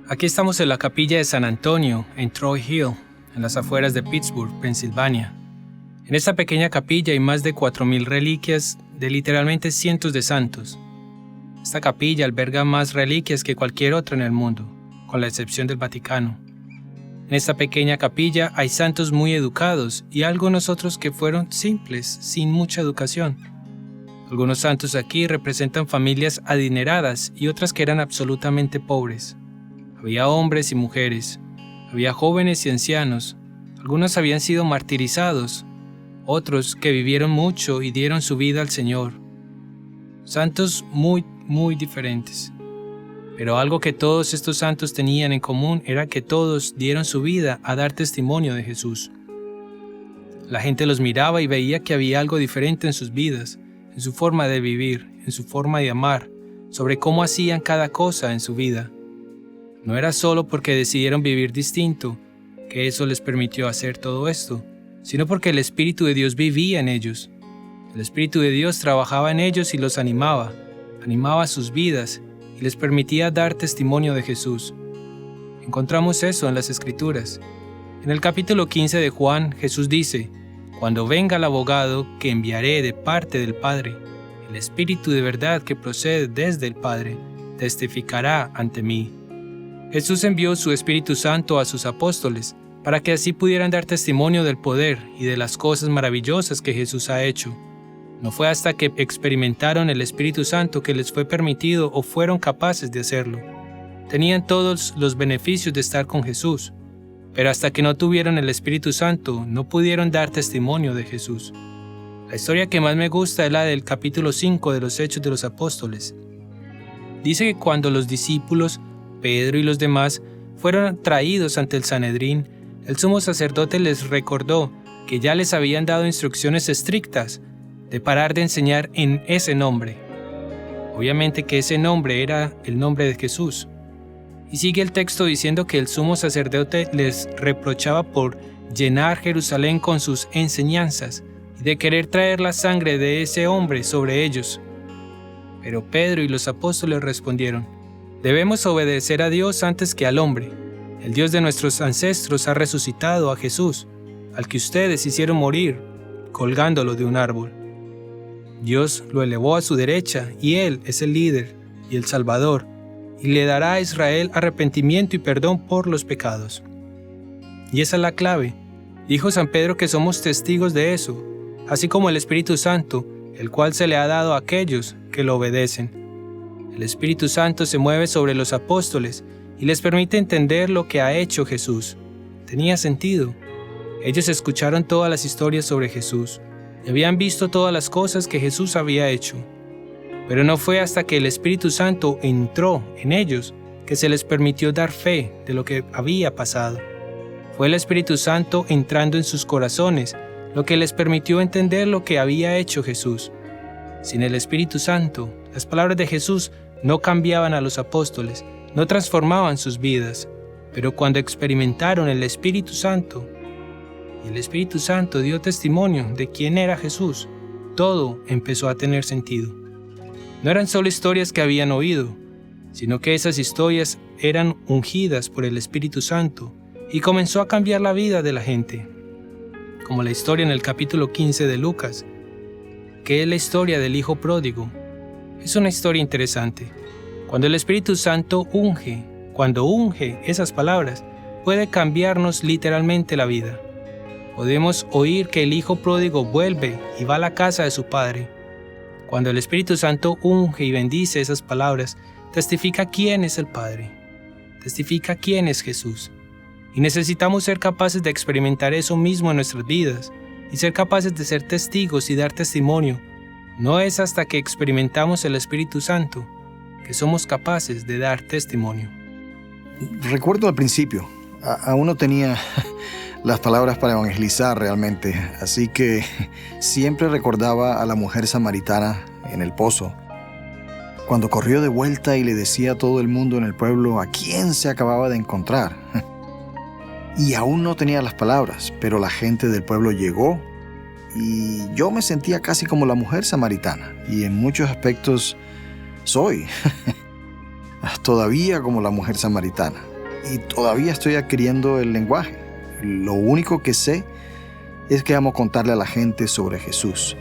Aquí estamos en la capilla de San Antonio, en Troy Hill, en las afueras de Pittsburgh, Pensilvania. En esta pequeña capilla hay más de 4.000 reliquias de literalmente cientos de santos. Esta capilla alberga más reliquias que cualquier otra en el mundo, con la excepción del Vaticano. En esta pequeña capilla hay santos muy educados y algunos otros que fueron simples, sin mucha educación. Algunos santos aquí representan familias adineradas y otras que eran absolutamente pobres. Había hombres y mujeres, había jóvenes y ancianos, algunos habían sido martirizados, otros que vivieron mucho y dieron su vida al Señor. Santos muy diferentes. Pero algo que todos estos santos tenían en común era que todos dieron su vida a dar testimonio de Jesús. La gente los miraba y veía que había algo diferente en sus vidas, en su forma de vivir, en su forma de amar, sobre cómo hacían cada cosa en su vida. No era solo porque decidieron vivir distinto, que eso les permitió hacer todo esto, sino porque el Espíritu de Dios vivía en ellos. El Espíritu de Dios trabajaba en ellos y los animaba sus vidas y les permitía dar testimonio de Jesús. Encontramos eso en las Escrituras. En el capítulo 15 de Juan, Jesús dice: «Cuando venga el abogado que enviaré de parte del Padre, el Espíritu de verdad que procede desde el Padre, testificará ante mí». Jesús envió su Espíritu Santo a sus apóstoles para que así pudieran dar testimonio del poder y de las cosas maravillosas que Jesús ha hecho. No fue hasta que experimentaron el Espíritu Santo que les fue permitido o fueron capaces de hacerlo. Tenían todos los beneficios de estar con Jesús, pero hasta que no tuvieron el Espíritu Santo no pudieron dar testimonio de Jesús. La historia que más me gusta es la del capítulo 5 de los Hechos de los Apóstoles. Dice que cuando los discípulos, Pedro y los demás, fueron traídos ante el Sanedrín, el sumo sacerdote les recordó que ya les habían dado instrucciones estrictas de parar de enseñar en ese nombre. Obviamente que ese nombre era el nombre de Jesús. Y sigue el texto diciendo que el sumo sacerdote les reprochaba por llenar Jerusalén con sus enseñanzas y de querer traer la sangre de ese hombre sobre ellos. Pero Pedro y los apóstoles respondieron: «Debemos obedecer a Dios antes que al hombre. El Dios de nuestros ancestros ha resucitado a Jesús, al que ustedes hicieron morir, colgándolo de un árbol. Dios lo elevó a su derecha y Él es el líder y el Salvador, y le dará a Israel arrepentimiento y perdón por los pecados». Y esa es la clave. Dijo San Pedro que somos testigos de eso, así como el Espíritu Santo, el cual se le ha dado a aquellos que lo obedecen. El Espíritu Santo se mueve sobre los apóstoles y les permite entender lo que ha hecho Jesús. Tenía sentido. Ellos escucharon todas las historias sobre Jesús y habían visto todas las cosas que Jesús había hecho. Pero no fue hasta que el Espíritu Santo entró en ellos que se les permitió dar fe de lo que había pasado. Fue el Espíritu Santo entrando en sus corazones lo que les permitió entender lo que había hecho Jesús. Sin el Espíritu Santo, las palabras de Jesús no cambiaban a los apóstoles, no transformaban sus vidas, pero cuando experimentaron el Espíritu Santo, y el Espíritu Santo dio testimonio de quién era Jesús, todo empezó a tener sentido. No eran solo historias que habían oído, sino que esas historias eran ungidas por el Espíritu Santo y comenzó a cambiar la vida de la gente. Como la historia en el capítulo 15 de Lucas, que es la historia del hijo pródigo. Es una historia interesante. Cuando el Espíritu Santo cuando unge esas palabras, puede cambiarnos literalmente la vida. Podemos oír que el hijo pródigo vuelve y va a la casa de su padre. Cuando el Espíritu Santo unge y bendice esas palabras, testifica quién es el Padre, testifica quién es Jesús. Y necesitamos ser capaces de experimentar eso mismo en nuestras vidas y ser capaces de ser testigos y dar testimonio. No es hasta que experimentamos el Espíritu Santo que somos capaces de dar testimonio. Recuerdo al principio, aún no tenía las palabras para evangelizar realmente, así que siempre recordaba a la mujer samaritana en el pozo, cuando corrió de vuelta y le decía a todo el mundo en el pueblo a quién se acababa de encontrar. Y aún no tenía las palabras, pero la gente del pueblo llegó y yo me sentía casi como la mujer samaritana, y en muchos aspectos soy todavía como la mujer samaritana. y todavía estoy adquiriendo el lenguaje. Lo único que sé es que amo contarle a la gente sobre Jesús.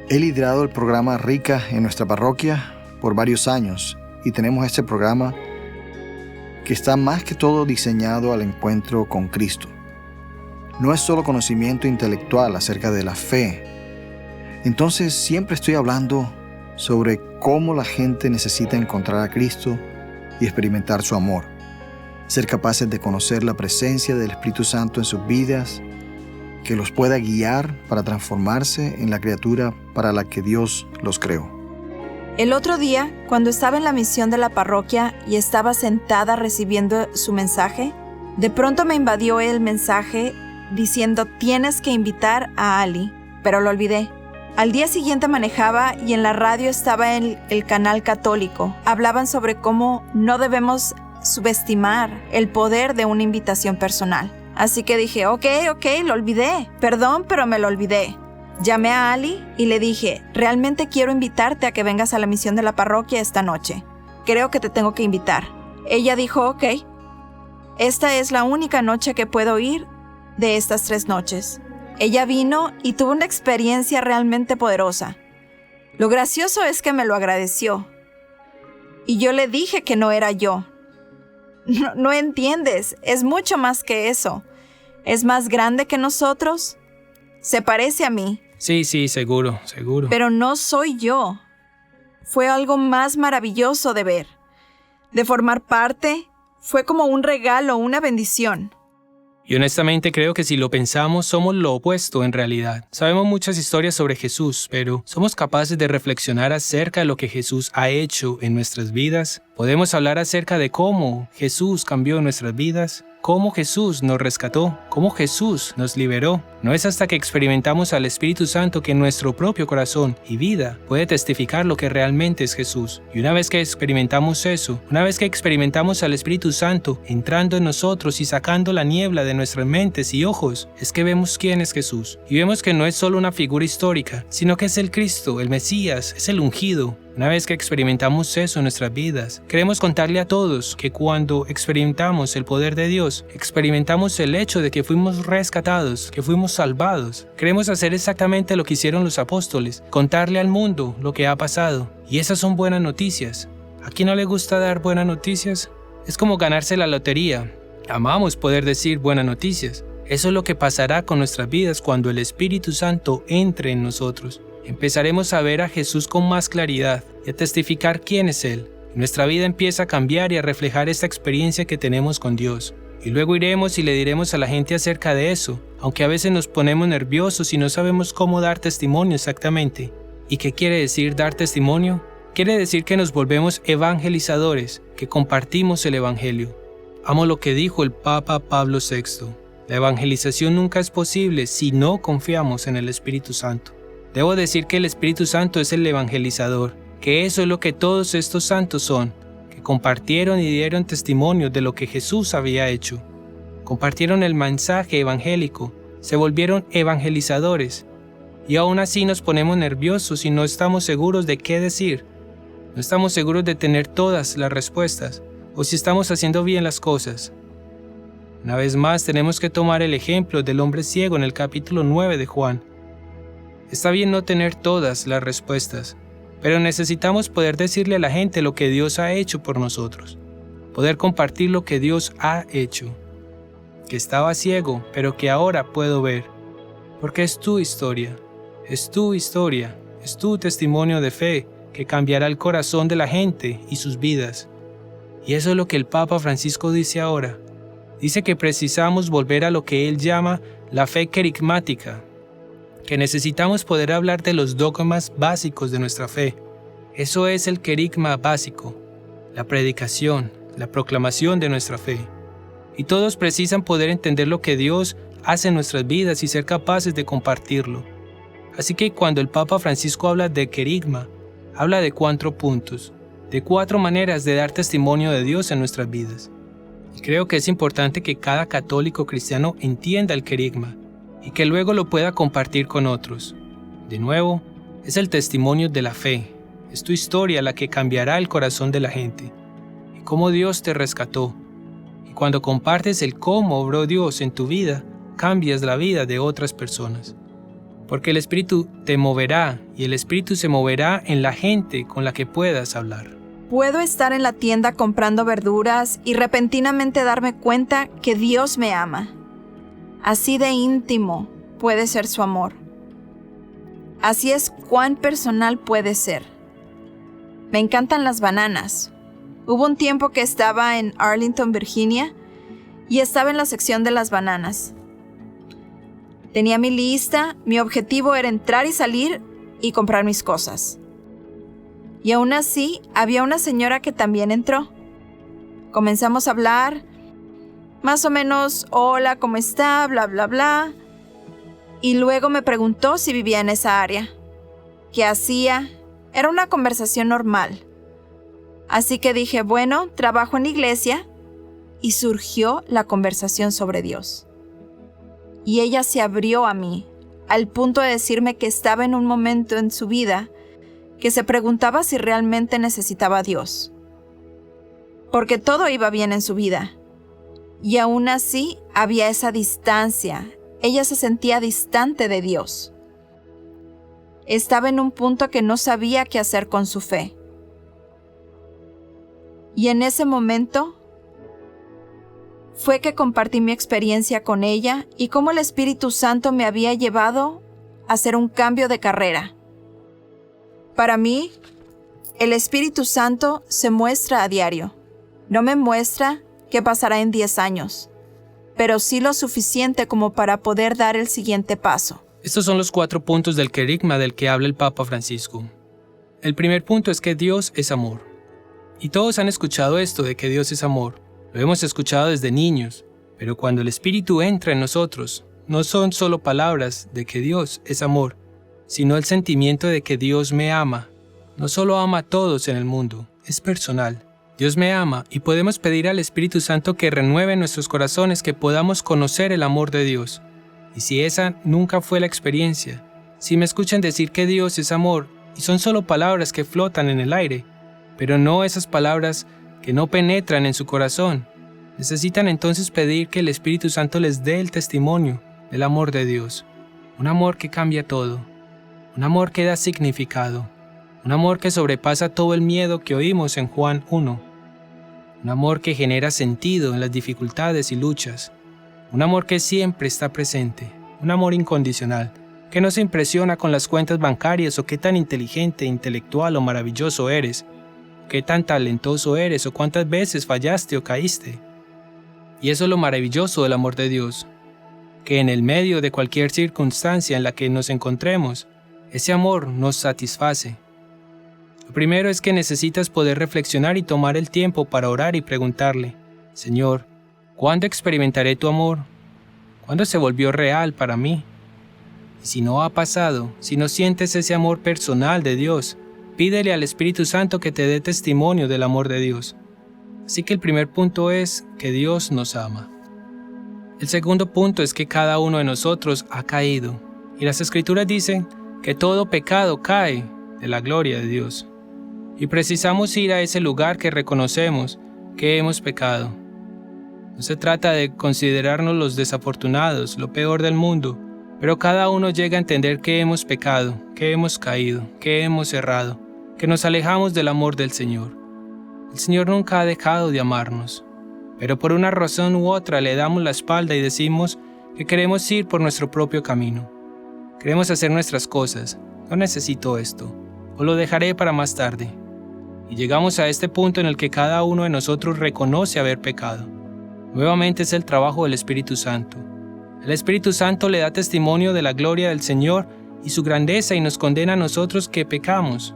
He liderado el programa Rica en nuestra parroquia por varios años y tenemos este programa que está más que todo diseñado al encuentro con Cristo. No es solo conocimiento intelectual acerca de la fe. Entonces siempre estoy hablando sobre cómo la gente necesita encontrar a Cristo y experimentar su amor. Ser capaces de conocer la presencia del Espíritu Santo en sus vidas, que los pueda guiar para transformarse en la criatura para la que Dios los creó. El otro día, cuando estaba en la misión de la parroquia y estaba sentada recibiendo su mensaje, de pronto me invadió el mensaje diciendo: tienes que invitar a Ali, pero lo olvidé. Al día siguiente manejaba y en la radio estaba el canal católico. Hablaban sobre cómo no debemos subestimar el poder de una invitación personal. Así que dije, ok, lo olvidé. Perdón, pero me lo olvidé. Llamé a Ali y le dije, realmente quiero invitarte a que vengas a la misión de la parroquia esta noche. Creo que te tengo que invitar. Ella dijo, ok. Esta es la única noche que puedo ir de estas 3 noches. Ella vino y tuvo una experiencia realmente poderosa. Lo gracioso es que me lo agradeció. Y yo le dije que no era yo. No entiendes, es mucho más que eso. Es más grande que nosotros. Se parece a mí. Sí, seguro. Pero no soy yo. Fue algo más maravilloso de ver. De formar parte, fue como un regalo, una bendición. Y honestamente creo que si lo pensamos, somos lo opuesto en realidad. Sabemos muchas historias sobre Jesús, pero ¿somos capaces de reflexionar acerca de lo que Jesús ha hecho en nuestras vidas? ¿Podemos hablar acerca de cómo Jesús cambió nuestras vidas? ¿Cómo Jesús nos rescató? ¿Cómo Jesús nos liberó? No es hasta que experimentamos al Espíritu Santo que nuestro propio corazón y vida puede testificar lo que realmente es Jesús. Y una vez que experimentamos eso, una vez que experimentamos al Espíritu Santo entrando en nosotros y sacando la niebla de nuestras mentes y ojos, es que vemos quién es Jesús. Y vemos que no es solo una figura histórica, sino que es el Cristo, el Mesías, es el ungido. Una vez que experimentamos eso en nuestras vidas, queremos contarle a todos que cuando experimentamos el poder de Dios, experimentamos el hecho de que fuimos rescatados, que fuimos salvados. Queremos hacer exactamente lo que hicieron los apóstoles, contarle al mundo lo que ha pasado. Y esas son buenas noticias. ¿A quién no le gusta dar buenas noticias? Es como ganarse la lotería. Amamos poder decir buenas noticias. Eso es lo que pasará con nuestras vidas cuando el Espíritu Santo entre en nosotros. Empezaremos a ver a Jesús con más claridad y a testificar quién es Él. Nuestra vida empieza a cambiar y a reflejar esta experiencia que tenemos con Dios. Y luego iremos y le diremos a la gente acerca de eso, aunque a veces nos ponemos nerviosos y no sabemos cómo dar testimonio exactamente. ¿Y qué quiere decir dar testimonio? Quiere decir que nos volvemos evangelizadores, que compartimos el Evangelio. Amo lo que dijo el Papa Pablo VI. La evangelización nunca es posible si no confiamos en el Espíritu Santo. Debo decir que el Espíritu Santo es el evangelizador, que eso es lo que todos estos santos son, que compartieron y dieron testimonio de lo que Jesús había hecho. Compartieron el mensaje evangélico, se volvieron evangelizadores, y aún así nos ponemos nerviosos y no estamos seguros de qué decir. No estamos seguros de tener todas las respuestas, o si estamos haciendo bien las cosas. Una vez más tenemos que tomar el ejemplo del hombre ciego en el capítulo 9 de Juan. Está bien no tener todas las respuestas, pero necesitamos poder decirle a la gente lo que Dios ha hecho por nosotros. Poder compartir lo que Dios ha hecho. Que estaba ciego, pero que ahora puedo ver. Porque es tu historia, es tu historia, es tu testimonio de fe que cambiará el corazón de la gente y sus vidas. Y eso es lo que el Papa Francisco dice ahora. Dice que precisamos volver a lo que él llama la fe querigmática, que necesitamos poder hablar de los dogmas básicos de nuestra fe. Eso es el querigma básico, la predicación, la proclamación de nuestra fe. Y todos precisan poder entender lo que Dios hace en nuestras vidas y ser capaces de compartirlo. Así que cuando el Papa Francisco habla de querigma, habla de 4 puntos, de 4 maneras de dar testimonio de Dios en nuestras vidas. Y creo que es importante que cada católico cristiano entienda el querigma y que luego lo pueda compartir con otros. De nuevo, es el testimonio de la fe. Es tu historia la que cambiará el corazón de la gente. Y cómo Dios te rescató. Y cuando compartes el cómo obró Dios en tu vida, cambias la vida de otras personas. Porque el Espíritu te moverá y el Espíritu se moverá en la gente con la que puedas hablar. Puedo estar en la tienda comprando verduras y repentinamente darme cuenta que Dios me ama. Así de íntimo puede ser su amor. Así es cuán personal puede ser. Me encantan las bananas. Hubo un tiempo que estaba en Arlington, Virginia, y estaba en la sección de las bananas. Tenía mi lista, mi objetivo era entrar y salir y comprar mis cosas. Y aún así, había una señora que también entró. Comenzamos a hablar, más o menos, hola, ¿cómo está? Bla, bla, bla. Y luego me preguntó si vivía en esa área. ¿Qué hacía? Era una conversación normal. Así que dije, bueno, trabajo en la iglesia, y surgió la conversación sobre Dios. Y ella se abrió a mí, al punto de decirme que estaba en un momento en su vida que se preguntaba si realmente necesitaba a Dios. Porque todo iba bien en su vida. Y aún así había esa distancia. Ella se sentía distante de Dios. Estaba en un punto que no sabía qué hacer con su fe. Y en ese momento fue que compartí mi experiencia con ella y cómo el Espíritu Santo me había llevado a hacer un cambio de carrera. Para mí, el Espíritu Santo se muestra a diario. No me muestra qué pasará en 10 años, pero sí lo suficiente como para poder dar el siguiente paso. Estos son los 4 puntos del querigma del que habla el Papa Francisco. El primer punto es que Dios es amor. Y todos han escuchado esto de que Dios es amor. Lo hemos escuchado desde niños, pero cuando el Espíritu entra en nosotros, no son solo palabras de que Dios es amor, sino el sentimiento de que Dios me ama. No solo ama a todos en el mundo, es personal. Dios me ama y podemos pedir al Espíritu Santo que renueve en nuestros corazones que podamos conocer el amor de Dios. Y si esa nunca fue la experiencia, si me escuchan decir que Dios es amor y son solo palabras que flotan en el aire, pero no esas palabras que no penetran en su corazón, necesitan entonces pedir que el Espíritu Santo les dé el testimonio del amor de Dios. Un amor que cambia todo, un amor que da significado, un amor que sobrepasa todo el miedo que oímos en Juan 1, un amor que genera sentido en las dificultades y luchas, un amor que siempre está presente, un amor incondicional, que no se impresiona con las cuentas bancarias o qué tan inteligente, intelectual o maravilloso eres, qué tan talentoso eres o cuántas veces fallaste o caíste. Y eso es lo maravilloso del amor de Dios, que en el medio de cualquier circunstancia en la que nos encontremos, ese amor nos satisface. Lo primero es que necesitas poder reflexionar y tomar el tiempo para orar y preguntarle, Señor, ¿cuándo experimentaré tu amor? ¿Cuándo se volvió real para mí? Y si no ha pasado, si no sientes ese amor personal de Dios, pídele al Espíritu Santo que te dé testimonio del amor de Dios. Así que el primer punto es que Dios nos ama. El segundo punto es que cada uno de nosotros ha caído. Y las Escrituras dicen que todo pecado cae de la gloria de Dios. Y precisamos ir a ese lugar que reconocemos que hemos pecado. No se trata de considerarnos los desafortunados, lo peor del mundo, pero cada uno llega a entender que hemos pecado, que hemos caído, que hemos errado, que nos alejamos del amor del Señor. El Señor nunca ha dejado de amarnos, pero por una razón u otra le damos la espalda y decimos que queremos ir por nuestro propio camino. Queremos hacer nuestras cosas, no necesito esto, o lo dejaré para más tarde. Y llegamos a este punto en el que cada uno de nosotros reconoce haber pecado. Nuevamente es el trabajo del Espíritu Santo. El Espíritu Santo le da testimonio de la gloria del Señor y su grandeza y nos condena a nosotros que pecamos.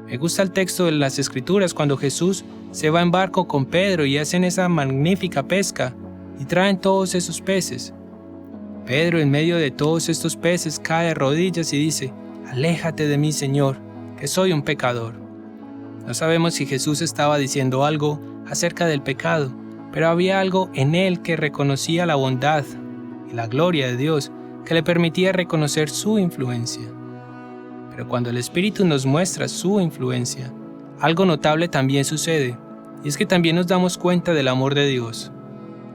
Me gusta el texto de las Escrituras cuando Jesús se va en barco con Pedro y hacen esa magnífica pesca y traen todos esos peces. Pedro, en medio de todos estos peces, cae de rodillas y dice, «Aléjate de mí, Señor, que soy un pecador». No sabemos si Jesús estaba diciendo algo acerca del pecado, pero había algo en él que reconocía la bondad y la gloria de Dios que le permitía reconocer su influencia. Pero cuando el Espíritu nos muestra su influencia, algo notable también sucede, y es que también nos damos cuenta del amor de Dios.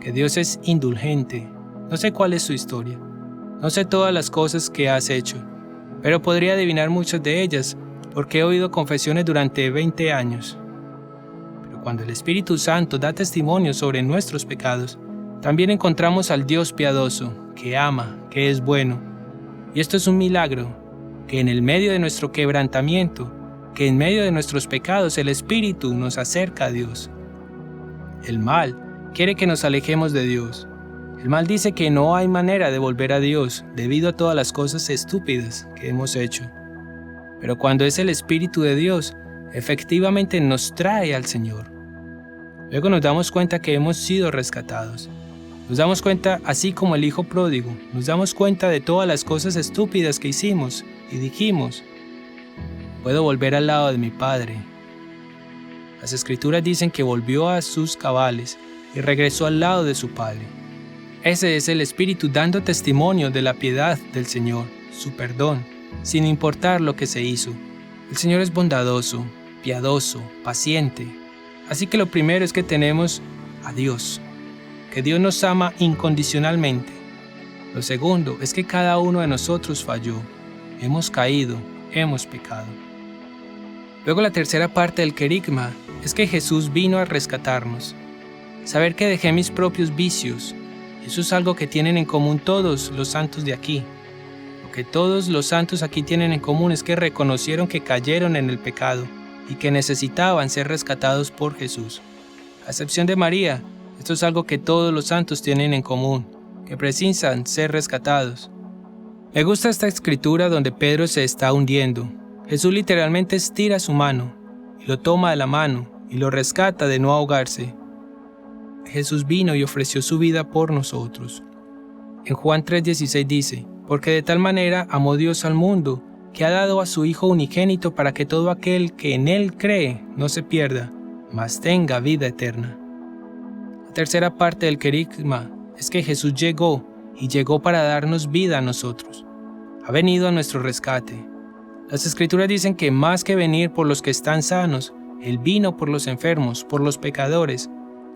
que Dios es indulgente. No sé cuál es su historia. No sé todas las cosas que has hecho, pero podría adivinar muchas de ellas porque he oído confesiones durante 20 años. Pero cuando el Espíritu Santo da testimonio sobre nuestros pecados, también encontramos al Dios piadoso, que ama, que es bueno. Y esto es un milagro, que en el medio de nuestro quebrantamiento, que en medio de nuestros pecados el Espíritu nos acerca a Dios. El mal quiere que nos alejemos de Dios. El mal dice que no hay manera de volver a Dios debido a todas las cosas estúpidas que hemos hecho. Pero cuando es el Espíritu de Dios, efectivamente nos trae al Señor. Luego nos damos cuenta que hemos sido rescatados. Nos damos cuenta, así como el hijo pródigo, nos damos cuenta de todas las cosas estúpidas que hicimos y dijimos: puedo volver al lado de mi Padre. Las Escrituras dicen que volvió a sus cabales y regresó al lado de su Padre. Ese es el Espíritu dando testimonio de la piedad del Señor, su perdón, sin importar lo que se hizo. El Señor es bondadoso, piadoso, paciente. Así que lo primero es que tenemos a Dios, que Dios nos ama incondicionalmente. Lo segundo es que cada uno de nosotros falló, hemos caído, hemos pecado. Luego la tercera parte del querigma es que Jesús vino a rescatarnos. Saber que dejé mis propios vicios, eso es algo que tienen en común todos los santos de aquí. Lo que todos los santos aquí tienen en común es que reconocieron que cayeron en el pecado y que necesitaban ser rescatados por Jesús. A excepción de María, esto es algo que todos los santos tienen en común, que precisan ser rescatados. Me gusta esta escritura donde Pedro se está hundiendo. Jesús literalmente estira su mano y lo toma de la mano y lo rescata de no ahogarse. Jesús vino y ofreció su vida por nosotros. En Juan 3:16 dice: porque de tal manera amó Dios al mundo, que ha dado a su Hijo unigénito para que todo aquel que en Él cree no se pierda, mas tenga vida eterna. La tercera parte del querigma es que Jesús llegó y llegó para darnos vida a nosotros. Ha venido a nuestro rescate. Las Escrituras dicen que más que venir por los que están sanos, Él vino por los enfermos, por los pecadores,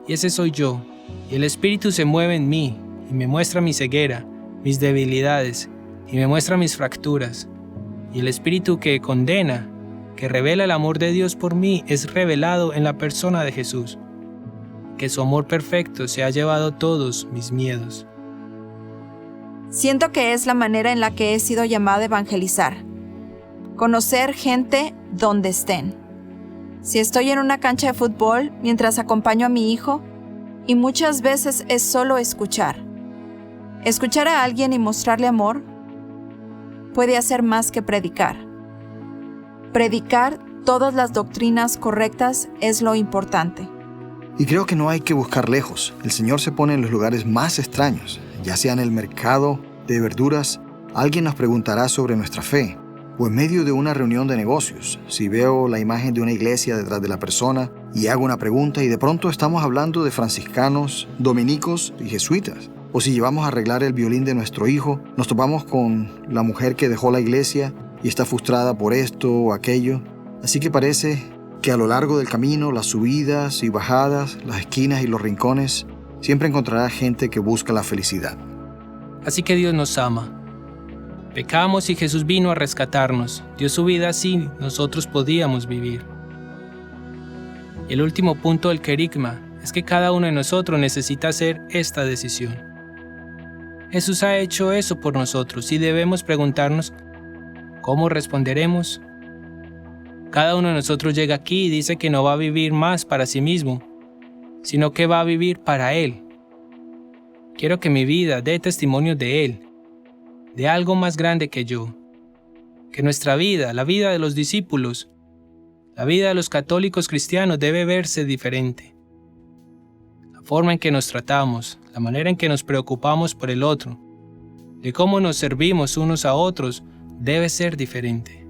y ese soy yo. Y el Espíritu se mueve en mí y me muestra mi ceguera, mis debilidades, y me muestra mis fracturas. Y el Espíritu que condena, que revela el amor de Dios por mí, es revelado en la persona de Jesús. Que su amor perfecto se ha llevado todos mis miedos. Siento que es la manera en la que he sido llamado a evangelizar. Conocer gente donde estén. Si estoy en una cancha de fútbol mientras acompaño a mi hijo, y muchas veces es solo escuchar. Escuchar a alguien y mostrarle amor puede hacer más que predicar. Predicar todas las doctrinas correctas es lo importante. Y creo que no hay que buscar lejos. El Señor se pone en los lugares más extraños, ya sea en el mercado de verduras, alguien nos preguntará sobre nuestra fe, o en medio de una reunión de negocios, si veo la imagen de una iglesia detrás de la persona y hago una pregunta y de pronto estamos hablando de franciscanos, dominicos y jesuitas. O si llevamos a arreglar el violín de nuestro hijo, nos topamos con la mujer que dejó la iglesia y está frustrada por esto o aquello. Así que parece que a lo largo del camino, las subidas y bajadas, las esquinas y los rincones, siempre encontrará gente que busca la felicidad. Así que Dios nos ama. Pecamos y Jesús vino a rescatarnos. Dio su vida así nosotros podíamos vivir. Y el último punto del querigma es que cada uno de nosotros necesita hacer esta decisión. Jesús ha hecho eso por nosotros y debemos preguntarnos, ¿cómo responderemos? Cada uno de nosotros llega aquí y dice que no va a vivir más para sí mismo, sino que va a vivir para Él. Quiero que mi vida dé testimonio de Él, de algo más grande que yo. Que nuestra vida, la vida de los discípulos, la vida de los católicos cristianos debe verse diferente. La forma en que nos tratamos, la manera en que nos preocupamos por el otro, de cómo nos servimos unos a otros, debe ser diferente.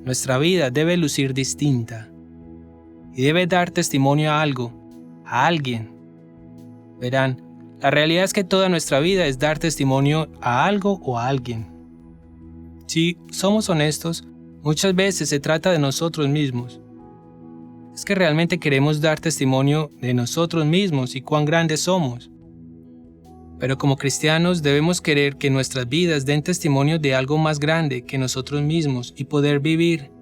Nuestra vida debe lucir distinta y debe dar testimonio a algo, a alguien. Verán, la realidad es que toda nuestra vida es dar testimonio a algo o a alguien. Si somos honestos, muchas veces se trata de nosotros mismos. es que realmente queremos dar testimonio de nosotros mismos y cuán grandes somos. Pero como cristianos debemos querer que nuestras vidas den testimonio de algo más grande que nosotros mismos y poder vivir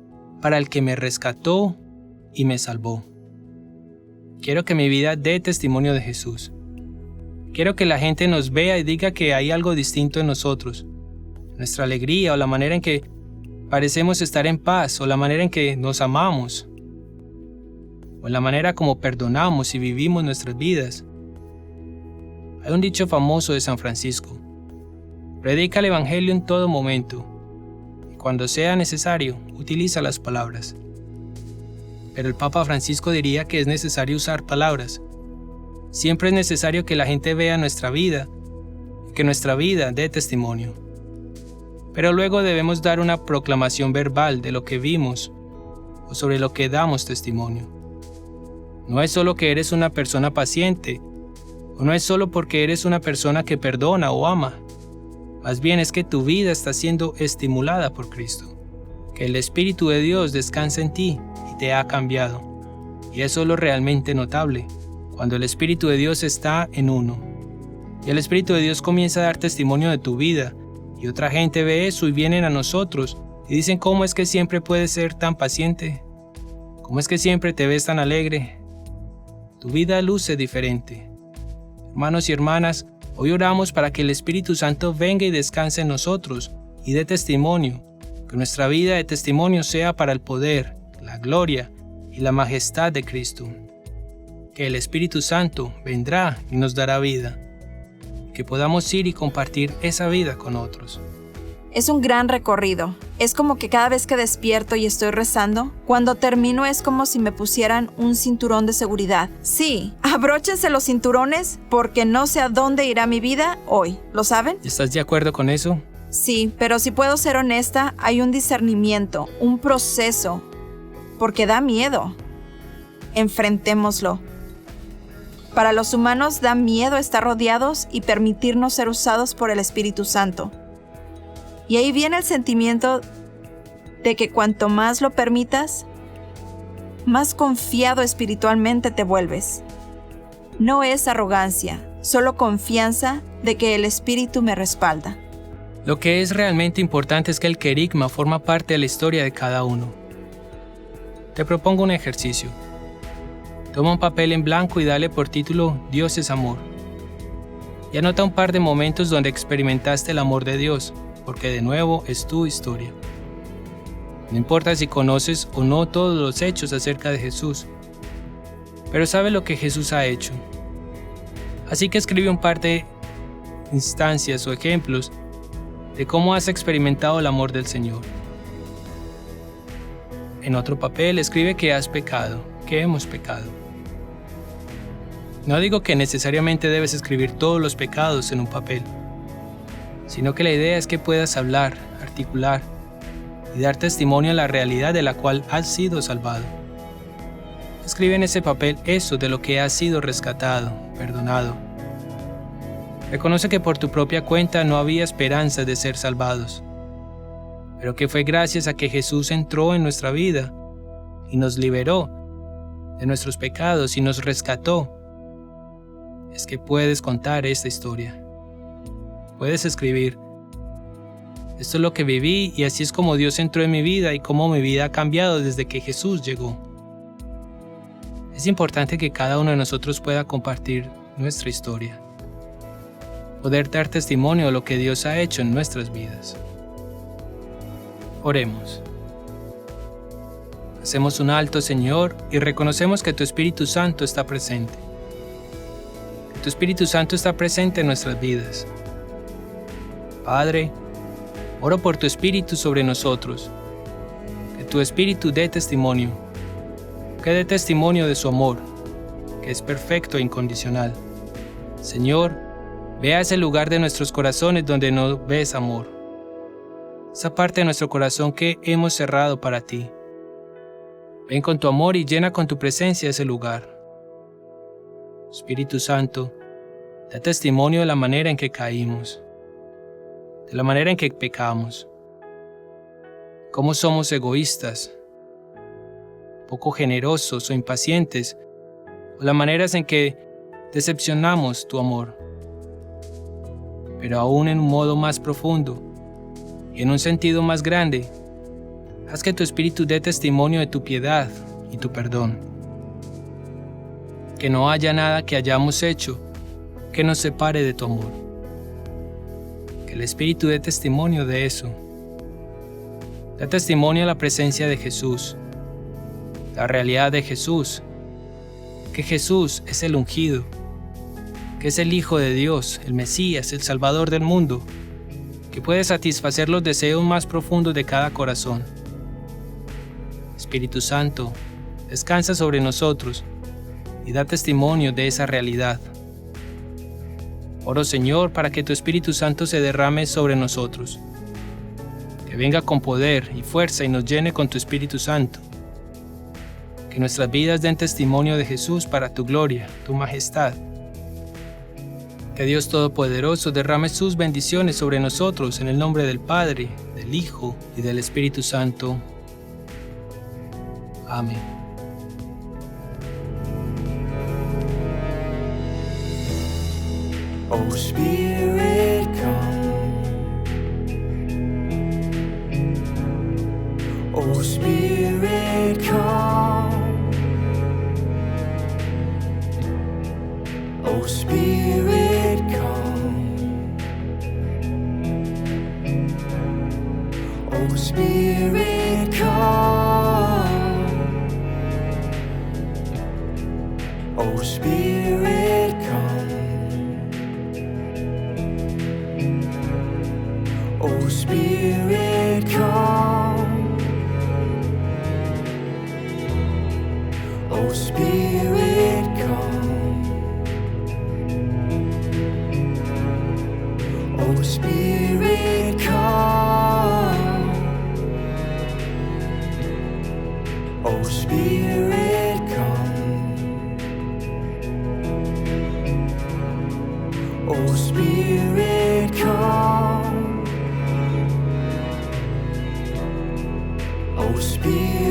para el que me rescató y me salvó. Quiero que mi vida dé testimonio de Jesús. Quiero que la gente nos vea y diga que hay algo distinto en nosotros. Nuestra alegría o la manera en que parecemos estar en paz o la manera en que nos amamos o la manera como perdonamos y vivimos nuestras vidas. Hay un dicho famoso de San Francisco: predica el Evangelio en todo momento, y cuando sea necesario, utiliza las palabras. Pero el Papa Francisco diría que es necesario usar palabras. Siempre es necesario que la gente vea nuestra vida, y que nuestra vida dé testimonio. Pero luego debemos dar una proclamación verbal de lo que vimos o sobre lo que damos testimonio. No es solo que eres una persona paciente, o no es solo porque eres una persona que perdona o ama. Más bien es que tu vida está siendo estimulada por Cristo, que el Espíritu de Dios descansa en ti y te ha cambiado. Y eso es lo realmente notable, cuando el Espíritu de Dios está en uno. Y el Espíritu de Dios comienza a dar testimonio de tu vida, y otra gente ve eso y vienen a nosotros y dicen: ¿cómo es que siempre puedes ser tan paciente? ¿Cómo es que siempre te ves tan alegre? Tu vida luce diferente. Hermanos y hermanas, hoy oramos para que el Espíritu Santo venga y descanse en nosotros y dé testimonio, que nuestra vida de testimonio sea para el poder, la gloria y la majestad de Cristo. Que el Espíritu Santo vendrá y nos dará vida, que podamos ir y compartir esa vida con otros. Es un gran recorrido. Es como que cada vez que despierto y estoy rezando, cuando termino es como si me pusieran un cinturón de seguridad. Sí, abróchense los cinturones porque no sé a dónde irá mi vida hoy. ¿Lo saben? ¿Estás de acuerdo con eso? Sí, pero si puedo ser honesta, hay un discernimiento, un proceso, porque da miedo. Enfrentémoslo. Para los humanos da miedo estar rodeados y permitirnos ser usados por el Espíritu Santo. Y ahí viene el sentimiento de que cuanto más lo permitas, más confiado espiritualmente te vuelves. No es arrogancia, solo confianza de que el Espíritu me respalda. Lo que es realmente importante es que el querigma forma parte de la historia de cada uno. Te propongo un ejercicio. Toma un papel en blanco y dale por título Dios es amor. Y anota un par de momentos donde experimentaste el amor de Dios, porque de nuevo es tu historia. No importa si conoces o no todos los hechos acerca de Jesús, pero sabes lo que Jesús ha hecho. Así que escribe un par de instancias o ejemplos de cómo has experimentado el amor del Señor. En otro papel escribe que has pecado, que hemos pecado. No digo que necesariamente debes escribir todos los pecados en un papel, sino que la idea es que puedas hablar, articular y dar testimonio a la realidad de la cual has sido salvado. Escribe en ese papel eso de lo que has sido rescatado, perdonado. Reconoce que por tu propia cuenta no había esperanza de ser salvados, pero que fue gracias a que Jesús entró en nuestra vida y nos liberó de nuestros pecados y nos rescató. Es que puedes contar esta historia. Puedes escribir: esto es lo que viví y así es como Dios entró en mi vida y cómo mi vida ha cambiado desde que Jesús llegó. Es importante que cada uno de nosotros pueda compartir nuestra historia, poder dar testimonio de lo que Dios ha hecho en nuestras vidas. Oremos. Hacemos un alto, Señor, y reconocemos que tu Espíritu Santo está presente. Que tu Espíritu Santo está presente en nuestras vidas. Padre, oro por tu Espíritu sobre nosotros, que tu Espíritu dé testimonio, que dé testimonio de su amor, que es perfecto e incondicional. Señor, ve a ese lugar de nuestros corazones donde no ves amor, esa parte de nuestro corazón que hemos cerrado para ti. Ven con tu amor y llena con tu presencia ese lugar. Espíritu Santo, da testimonio de la manera en que caímos, de la manera en que pecamos, cómo somos egoístas, poco generosos o impacientes, o las maneras en que decepcionamos tu amor. Pero aún en un modo más profundo y en un sentido más grande, haz que tu Espíritu dé testimonio de tu piedad y tu perdón. Que no haya nada que hayamos hecho que nos separe de tu amor. Que el Espíritu dé testimonio de eso. Da testimonio a la presencia de Jesús, la realidad de Jesús, que Jesús es el ungido, que es el Hijo de Dios, el Mesías, el Salvador del mundo, que puede satisfacer los deseos más profundos de cada corazón. Espíritu Santo, descansa sobre nosotros y da testimonio de esa realidad. Oro, Señor, para que tu Espíritu Santo se derrame sobre nosotros, que venga con poder y fuerza y nos llene con tu Espíritu Santo. Que nuestras vidas den testimonio de Jesús para tu gloria, tu majestad. Que Dios Todopoderoso derrame sus bendiciones sobre nosotros en el nombre del Padre, del Hijo y del Espíritu Santo. Amén. Oh Spirit, come. Oh Spirit, come. Oh Spirit, come. Oh Spirit, come. Oh Spirit, come. Oh Spirit, come. Oh Spirit, come. Oh Spirit, come. Oh Spirit, come. Oh Spirit, come. Oh Spirit.